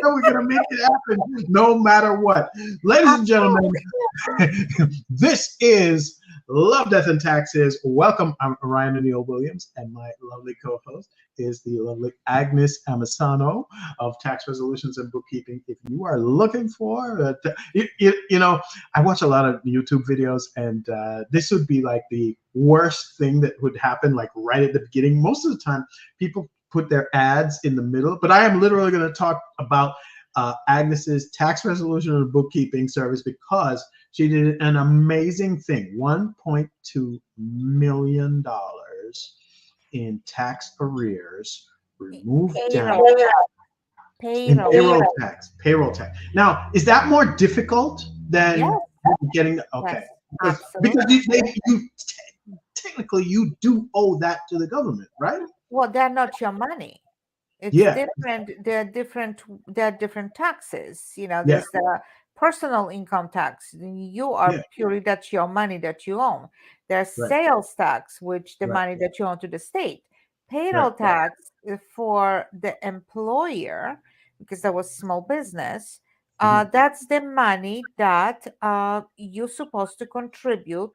We're going to make it happen no matter what. Ladies and gentlemen, this is Love, Death, and Taxes. Welcome. I'm Ryan O'Neill Williams, and my lovely co host is the lovely Agnes Amisano of Tax Resolutions and Bookkeeping. If you are looking for, I watch a lot of YouTube videos, and this would be like the worst thing that would happen, like right at the beginning. Most of the time, people put their ads in the middle, but I am literally going to talk about Agnes's tax resolution and bookkeeping service because she did an amazing thing. $1.2 million in tax arrears removed down in payroll tax. Now, is that more difficult than getting? Okay, because you technically you do owe that to the government, right? Well, they're not your money. It's different. There are different taxes. There's the personal income tax. You are purely, that's your money that you own. There's sales tax, which the money that you own to the state. Payroll tax for the employer, because that was small business. That's the money that you're supposed to contribute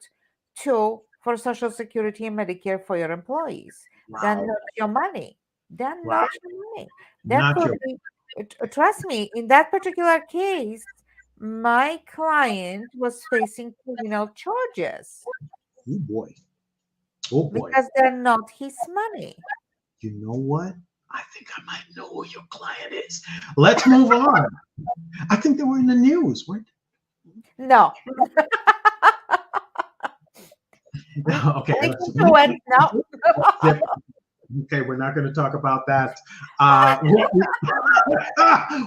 for Social Security and Medicare for your employees. Then not your money. They're not your money. That could be, trust me, in that particular case, my client was facing criminal charges. Oh boy. Oh boy. Because they're not his money. You know what? I think I might know who your client is. Let's move on. I think they were in the news, weren't they? No. Okay. No. Okay, we're not going to talk about that.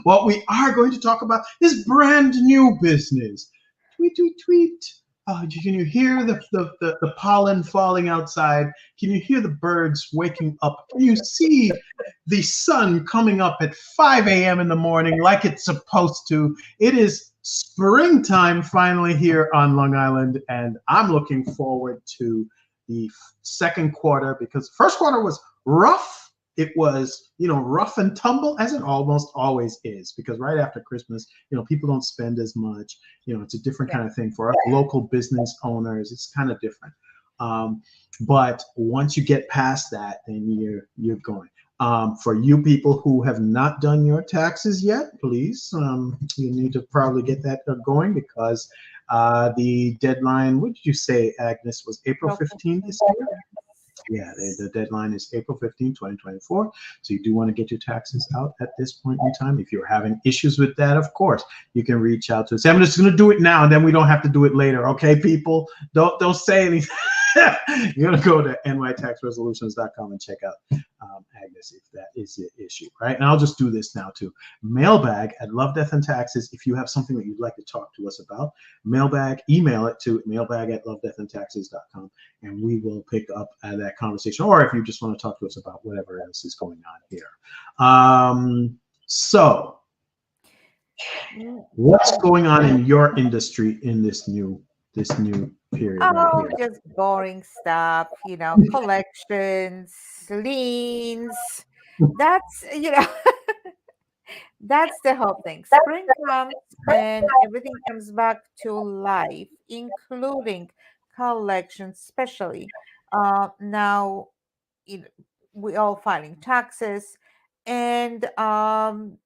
What we are going to talk about is brand new business. Tweet, tweet, tweet. Can you hear the pollen falling outside? Can you hear the birds waking up? Can you see the sun coming up at 5 a.m. in the morning like it's supposed to? It is springtime finally here on Long Island, and I'm looking forward to the second quarter because the first quarter was rough. It was, rough and tumble, as it almost always is, because right after Christmas, people don't spend as much. It's a different kind of thing for us local business owners. It's kind of different. But once you get past that, then you're going. For you people who have not done your taxes yet, please, you need to probably get that going because the deadline, what did you say, Agnes, was April 15th this year? Yeah, the deadline is April 15, 2024. So you do want to get your taxes out at this point in time. If you're having issues with that, of course, you can reach out to us. I'm just going to do it now, and then we don't have to do it later. Okay, people? Don't say anything. You're going to go to nytaxresolutions.com and check out Agnes if that is your issue, right? And I'll just do this now too. Mailbag at Love, Death, and Taxes. If you have something that you'd like to talk to us about, mailbag, email it to mailbag@lovedeathandtaxes.com, and we will pick up that conversation. Or if you just want to talk to us about whatever else is going on here. So what's going on in your industry in this new period? Oh, just boring stuff, collections, liens. That's, that's the whole thing. Spring comes and everything comes back to life, including collections, especially. Now, we all filing taxes, and IRS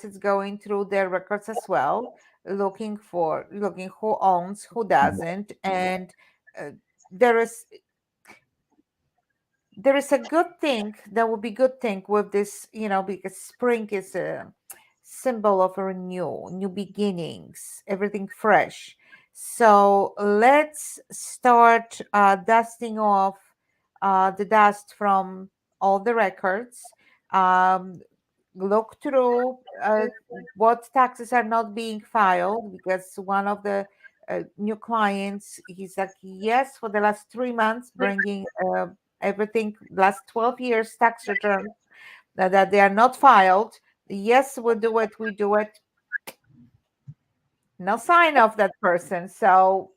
is going through their records as well, looking who owns, who doesn't, and there is a good thing. That will be good thing with this, because spring is a symbol of a new beginnings, everything fresh. So let's start dusting off the dust from all the records. Look through what taxes are not being filed, because one of the new clients, he's like, yes, for the last 3 months, bringing everything, last 12 years tax return that they are not filed. Yes, we do it. No sign of that person. So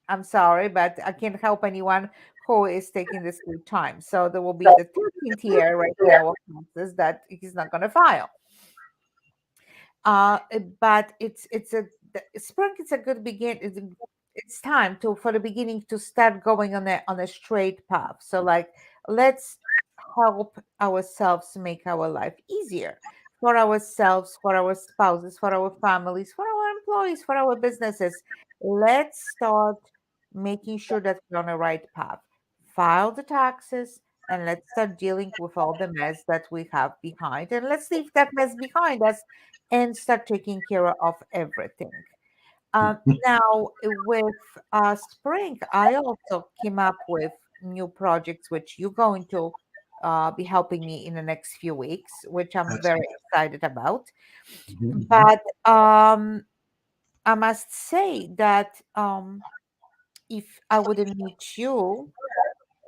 I'm sorry, but I can't help anyone who is taking this full time. So there will be the 13th year right now of taxes that he's not going to file. But it's a spring. It's a good begin. It's time to for the beginning to start going on a straight path. So like, let's help ourselves make our life easier for ourselves, for our spouses, for our families, for our employees, for our businesses. Let's start making sure that we're on the right path. File the taxes and let's start dealing with all the mess that we have behind. And let's leave that mess behind us and start taking care of everything. Um, Now, with spring, I also came up with new projects, which you're going to be helping me in the next few weeks, which I'm very Absolutely. excited about. Mhm, But I must say that if I wouldn't meet you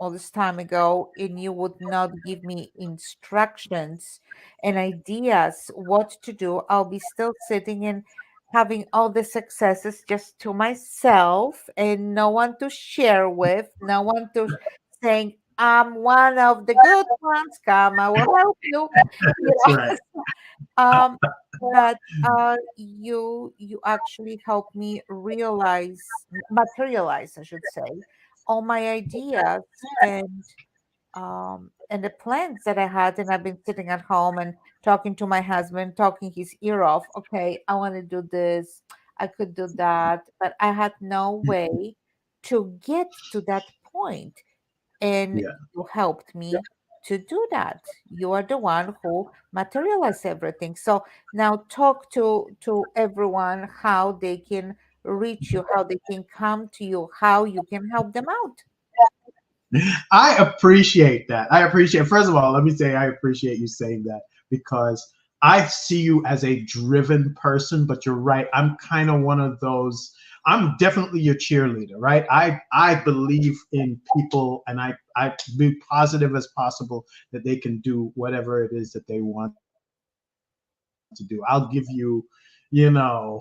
all this time ago and you would not give me instructions and ideas what to do, I'll be still sitting and having all the successes just to myself and no one to share with, no one to saying, I'm one of the good ones, come, I will help you. You that's right. know, but you actually helped me materialize, I should say, all my ideas and the plans that I had, and I've been sitting at home and talking to my husband, talking his ear off. Okay, I want to do this. I could do that, but I had no way to get to that point, and Yeah. you helped me to do that. You are the one who materialized everything. So now talk to everyone how they can reach you, how they can come to you, how you can help them out. I appreciate that. I appreciate, first of all, let me say I appreciate you saying that because I see you as a driven person, but you're right. I'm kind of one of those. I'm definitely your cheerleader, right? I believe in people and I be positive as possible that they can do whatever it is that they want to do. I'll give you, you know,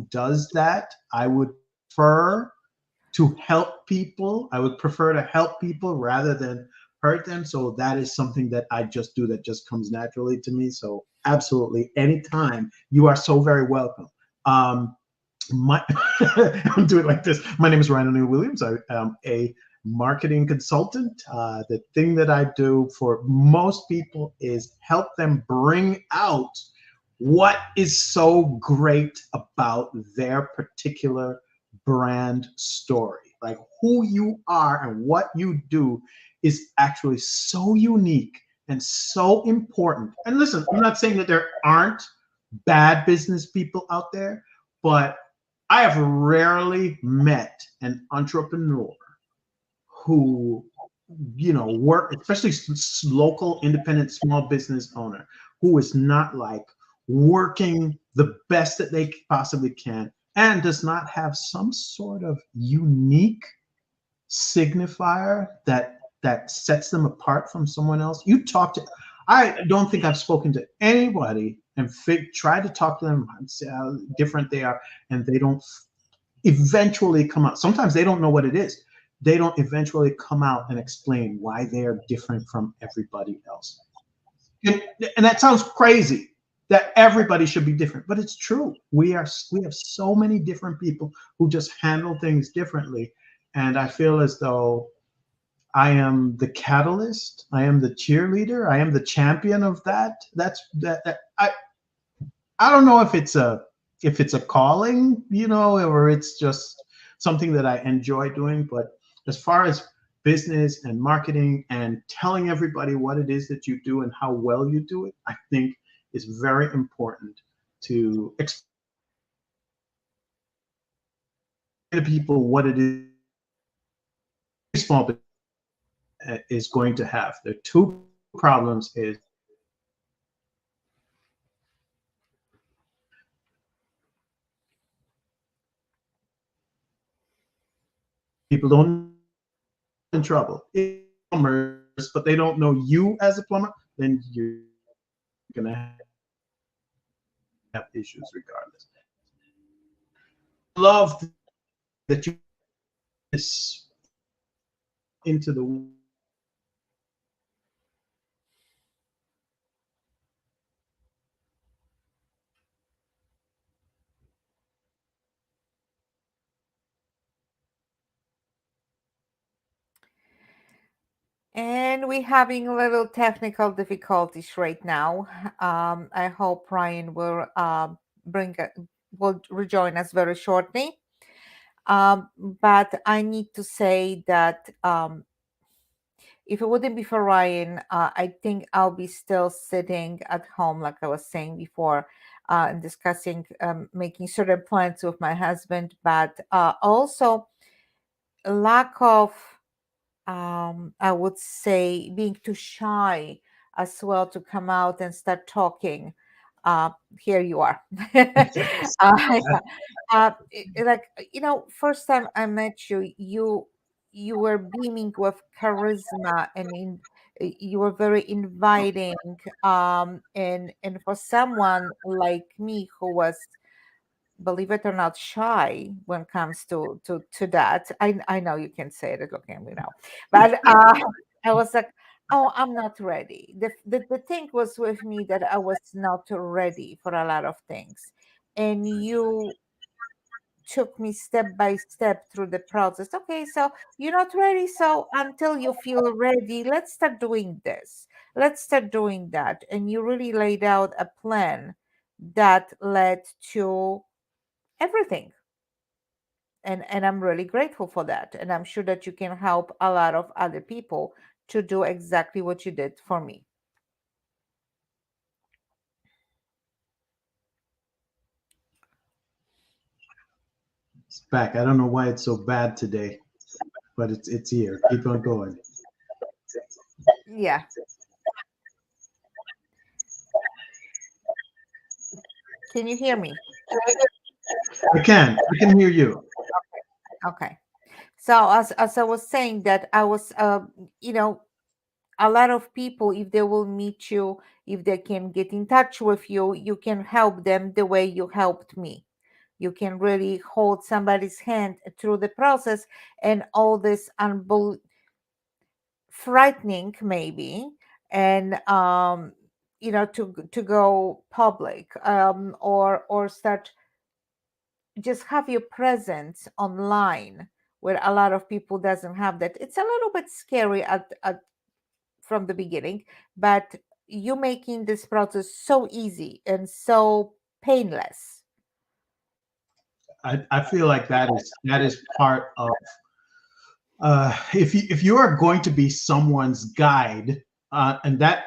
does that. I would prefer to help people. I would prefer to help people rather than hurt them. So that is something that I just do that just comes naturally to me. So absolutely, anytime you are so very welcome. My I'm doing it like this. My name is Ryan O'Neill Williams. I am a marketing consultant. The thing that I do for most people is help them bring out what is so great about their particular brand story. Like who you are and what you do is actually so unique and so important. And listen, I'm not saying that there aren't bad business people out there, but I have rarely met an entrepreneur who, work, especially local independent small business owner who is not like working the best that they possibly can and does not have some sort of unique signifier that sets them apart from someone else. I don't think I've spoken to anybody and tried to talk to them and see how different they are, and they don't eventually come out. Sometimes they don't know what it is. They don't eventually come out and explain why they are different from everybody else. And, and that sounds crazy that everybody should be different, but it's true. We have so many different people who just handle things differently, and I feel as though I am the catalyst. I am the cheerleader. I am the champion of that. I don't know if it's a calling, or it's just something that I enjoy doing. But as far as business and marketing and telling everybody what it is that you do and how well you do it, I think is very important to explain to people what it is small business is going to have. The two problems is people don't in trouble. but they don't know you as a plumber, then you're going to have issues regardless. I love that you this into the And we're having a little technical difficulties right now. I hope Ryan will bring will rejoin us very shortly. But I need to say that if it wouldn't be for Ryan, I think I'll be still sitting at home, like I was saying before, and discussing making certain plans with my husband, but also lack of I would say being too shy as well to come out and start talking. Here you are. Yeah. Like first time I met you, you were beaming with charisma and you were very inviting. And for someone like me who was, believe it or not, shy when it comes to that. I know you can say it, look at me now, but I was like, oh, I'm not ready. The thing was with me that I was not ready for a lot of things, and you took me step by step through the process. Okay, so you're not ready, so until you feel ready, let's start doing this, let's start doing that, and you really laid out a plan that led to everything. And I'm really grateful for that, and I'm sure that you can help a lot of other people to do exactly what you did for me. it's back. I don't know why it's so bad today, but it's here. Keep on going. Yeah. Can you hear me? I can. I can hear you. Okay. So as I was saying that I was you know a lot of people, if they will meet you, if they can get in touch with you, you can help them the way you helped me. You can really hold somebody's hand through the process, and all this frightening maybe, and to go public, or start just have your presence online where a lot of people doesn't have that. It's a little bit scary at from the beginning, but you making this process so easy and so painless. I feel like that is part of if you are going to be someone's guide, and that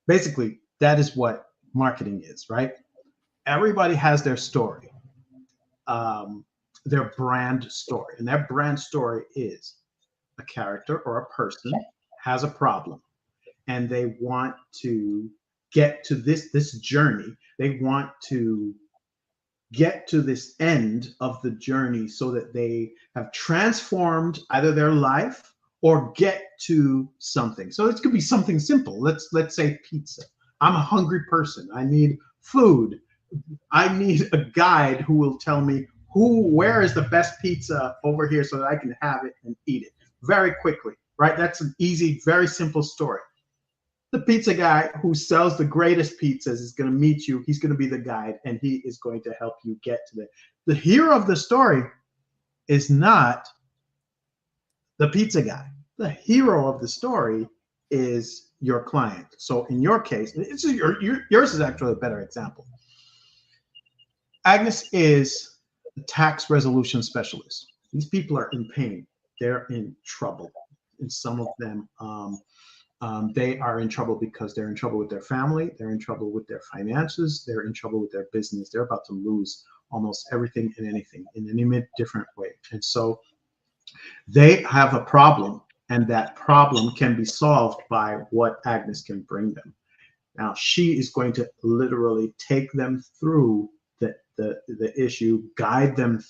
basically that is what marketing is, right? Everybody has their story, their brand story, and their brand story is a character or a person has a problem and they want to get to this journey. They want to get to this end of the journey so that they have transformed either their life or get to something. So it could be something simple. Let's say pizza. I'm a hungry person. I need food. I need a guide who will tell me where is the best pizza over here so that I can have it and eat it very quickly. Right? That's an easy, very simple story. The pizza guy who sells the greatest pizzas is going to meet you. He's going to be the guide, and he is going to help you get to the hero of the story is not the pizza guy. The hero of the story is your client. So in your case, yours is actually a better example. Agnes is a tax resolution specialist. These people are in pain. They're in trouble. And some of them they are in trouble because they're in trouble with their family, they're in trouble with their finances, they're in trouble with their business. They're about to lose almost everything and anything in any different way. And so they have a problem, and that problem can be solved by what Agnes can bring them. Now, she is going to literally take them through the issue, guide them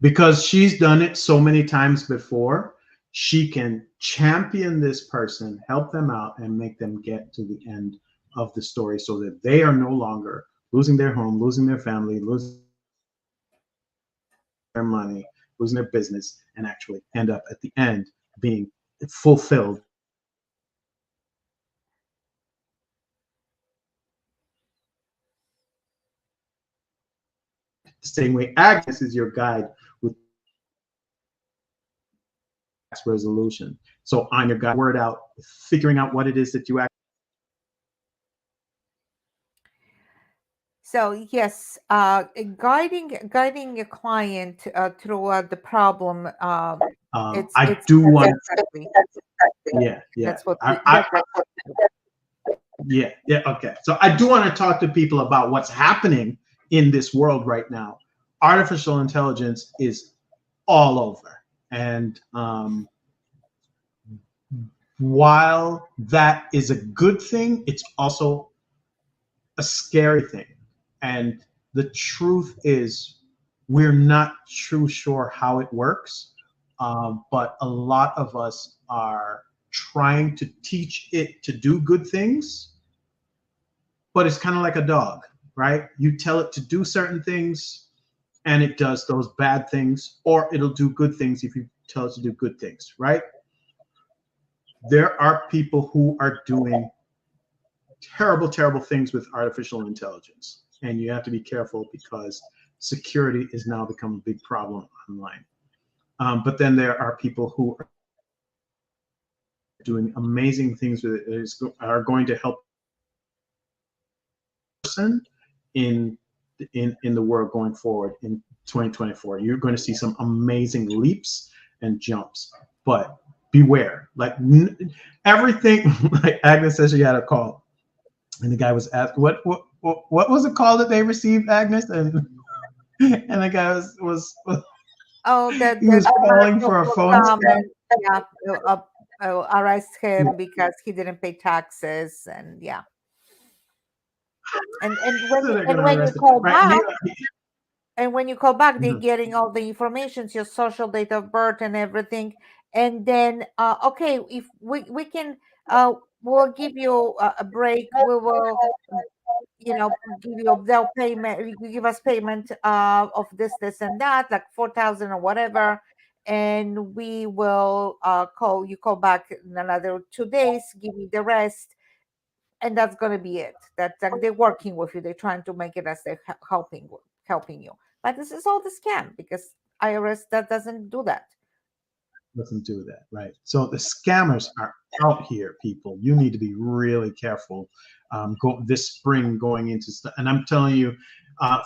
because she's done it so many times before. She can champion this person, help them out, and make them get to the end of the story so that they are no longer losing their home, losing their family, losing their money, losing their business, and actually end up at the end being fulfilled. The same way Agnes is your guide with resolution. So I'm your guide, word out, figuring out what it is that you actually. So yes, guiding a client throughout the problem. I It's do want. exactly Yeah, yeah. that's what we I Yeah, yeah, okay. So I do want to talk to people about what's happening in this world right now. Artificial intelligence is all over. And while that is a good thing, it's also a scary thing. And the truth is, we're not too sure how it works, but a lot of us are trying to teach it to do good things, but it's kind of like a dog, right? You tell it to do certain things and it does those bad things, or it'll do good things if you tell it to do good things, right? There are people who are doing terrible, terrible things with artificial intelligence. And you have to be careful because security is now become a big problem online. But then there are people who are doing amazing things with it, are going to help person in in the world going forward in 2024. You're going to see some amazing leaps and jumps, but beware. Like everything, like Agnes says, she had a call, and the guy was asked, "What was the call that they received, Agnes?" And the guy was oh he was the calling marshal for a will phone come scam. and yeah arrest Yeah. him because he didn't pay taxes and yeah So they're and going to when you arrest him, call right? back they're Mhm. getting all the information, your social date of birth and everything. And then, okay, if we can, we'll give you a break. We will, give you they'll payment. You give us payment of this and that, like 4,000 or whatever, and we will call back in another 2 days. Give me the rest, and that's going to be it. That's like they're working with you. They're trying to make it as they're helping you. But this is all the scam because IRS that doesn't do that. Doesn't do that, right? So the scammers are out here, people. You need to be really careful. This spring going into and I'm telling you,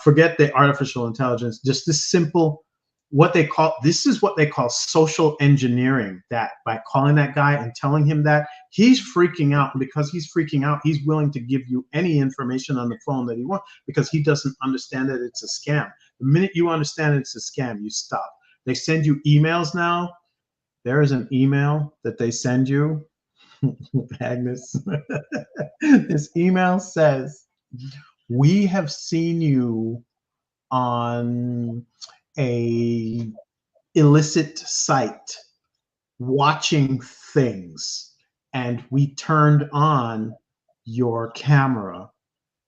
forget the artificial intelligence. Just this simple, what they call this is what they call social engineering. That by calling that guy and telling him that he's freaking out, and because he's freaking out, he's willing to give you any information on the phone that he wants because he doesn't understand that it's a scam. The minute you understand it's a scam, you stop. They send you emails now. There is an email that they send you, Agnes. This email says, "We have seen you on a illicit site watching things, and we turned on your camera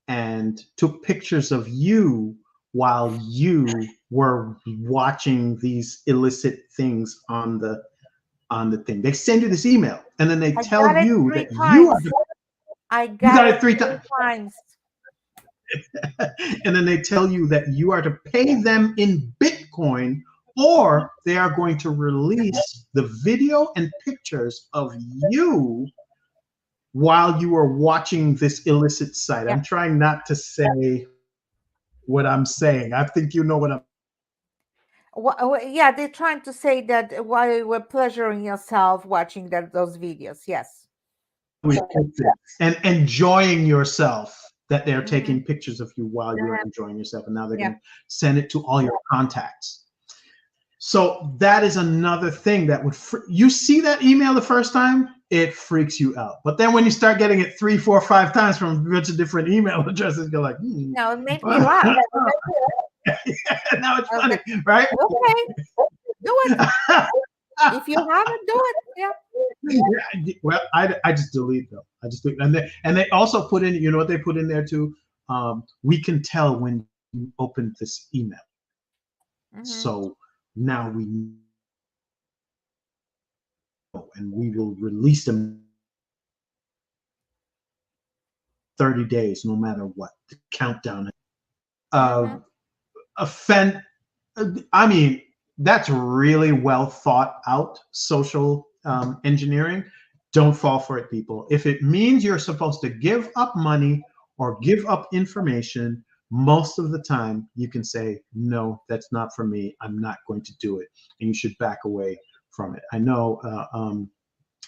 and took pictures of you while you were watching these illicit things on the thing." They send you this email, and then they I tell got it you three that you are times. I you got got it it three three times, times. and then they tell you that you are to pay them in Bitcoin, or they are going to release the video and pictures of you while you are watching this illicit site. Yeah. I'm trying not to say what I'm saying. I think you know what I'm. Yeah, they're trying to say that while you were pleasuring yourself watching those videos. Yes. And enjoying yourself, that they're Hmm. taking pictures of you while you're enjoying yourself, and now they're Yeah. going to send it to all your contacts. So that is another thing that would you see that email the first time, it freaks you out, but then when you start getting it 3, 4, 5 times from a bunch of different email addresses, you're like, No, it made me laugh. Now it's Okay. funny, right? Okay. Do it. If you haven't, do it. Yeah. Well, I just delete them. I just delete, and they also put in. You know what they put in there too? We can tell when you opened this email, Mm-hmm. so now we know, and we will release them 30 days, no matter what. The countdown. Uh, Mm-hmm. offend. I mean, that's really well thought out social engineering. Don't fall for it, people. If it means you're supposed to give up money or give up information, most of the time you can say, no, that's not for me. I'm not going to do it. And you should back away from it. I know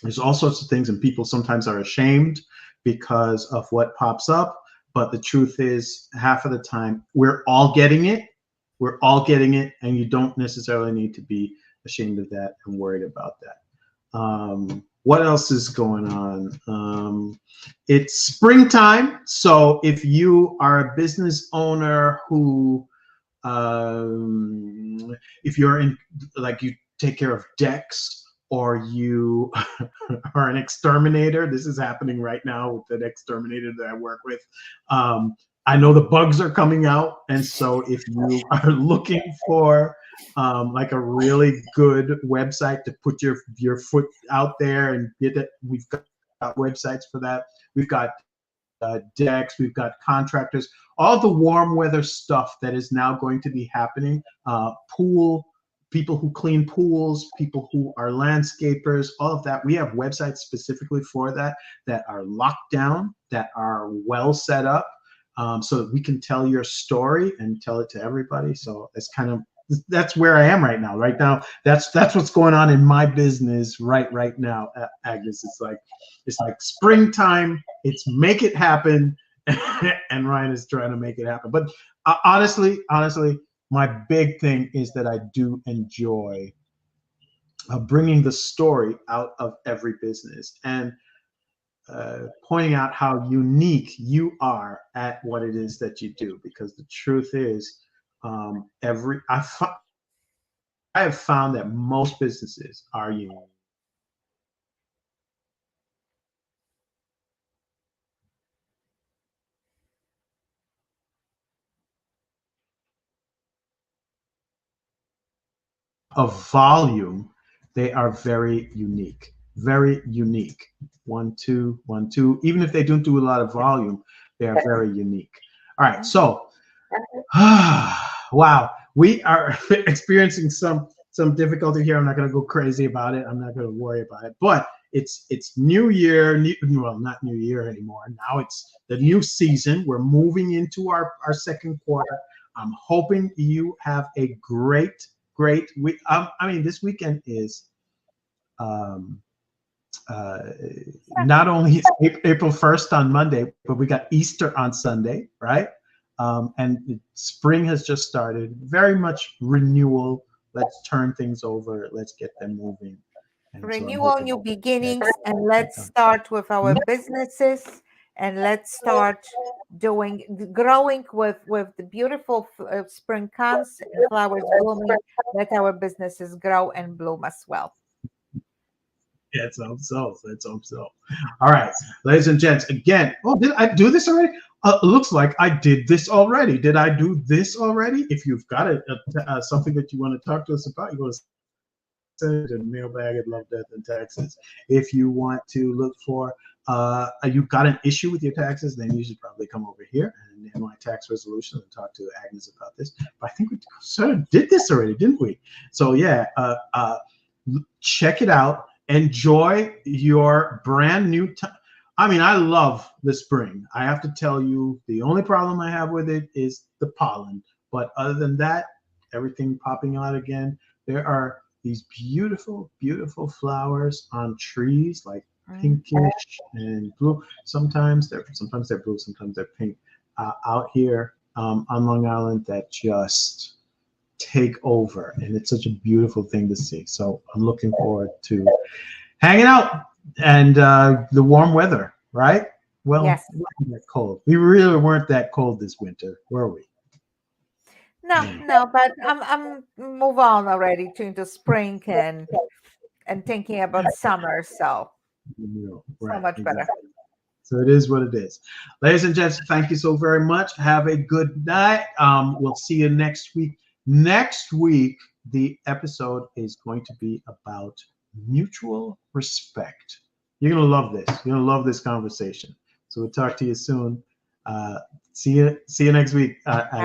there's all sorts of things, and people sometimes are ashamed because of what pops up. But the truth is, half of the time, we're all getting it. We're all getting it, and you don't necessarily need to be ashamed of that and worried about that. What else is going on? It's springtime, so if you are a business owner who, if you're in, like, you take care of decks, or you are an exterminator. This is happening right now with an exterminator that I work with. I know the bugs are coming out, and so if you are looking for like a really good website to put your foot out there and get it, we've got websites for that. We've got decks, we've got contractors, all the warm weather stuff that is now going to be happening. Pool people who clean pools, people who are landscapers, all of that. We have websites specifically for that, that are locked down, that are well set up, so that we can tell your story and tell it to everybody. So it's kind of, that's where I am right now. Right now, that's what's going on in my business right now, Agnes. It's like springtime. It's make it happen, and Ryan is trying to make it happen. But honestly, my big thing is that I do enjoy bringing the story out of every business, and pointing out how unique you are at what it is that you do. Because the truth is, I have found that most businesses are unique. Of volume, they are very unique. Very unique. 1, 2, 1, 2. Even if they don't do a lot of volume, they are very unique. All right, Mm-hmm. so wow, we are experiencing some difficulty here. I'm not going to go crazy about it. I'm not going to worry about it. But it's New Year. Well, not New Year anymore. Now it's the new season. We're moving into our second quarter. I'm hoping you have a great week. I mean, this weekend is um, uh, not only is April 1st on Monday, but we got Easter on Sunday, right? And spring has just started. Very much renewal. Let's turn things over. Let's get them moving. And so I'm Renewal, hoping new that beginnings, and let's start with our businesses, and let's start growing with the beautiful spring comes and flowers blooming. Let our businesses grow and bloom as well. let's hope so. Let's hope so. All right, ladies and gents. Again, oh, did I do this already? Looks like I did this already. Did I do this already? If you've got something that you want to talk to us about, you go to send it to mailbag at Love, Death, and Taxes. If you want to look for you've got an issue with your taxes, then you should probably come over here and my tax resolution and talk to Agnes about this. But I think we sort of did this already, didn't we? So yeah, check it out. Enjoy your brand new time. I mean, I love the spring. I have to tell you, the only problem I have with it is the pollen. But other than that, everything popping out again. There are these beautiful flowers on trees, like Mm. pinkish and blue. Sometimes they're blue, sometimes they're pink. Out here on Long Island, that just take over, and it's such a beautiful thing to see. So I'm looking forward to hanging out and the warm weather. Right? Well, Yes. it wasn't that cold. We really weren't that cold this winter, were we? No, no, but I'm move on already to into spring and thinking about summer. So so Right, much better. exactly. So it is what it is. Ladies and gents, thank you so very much. Have a good night. We'll see you next week. Next week, the episode is going to be about mutual respect. You're going to love this. You're going to love this conversation. So we'll talk to you soon. See you next week.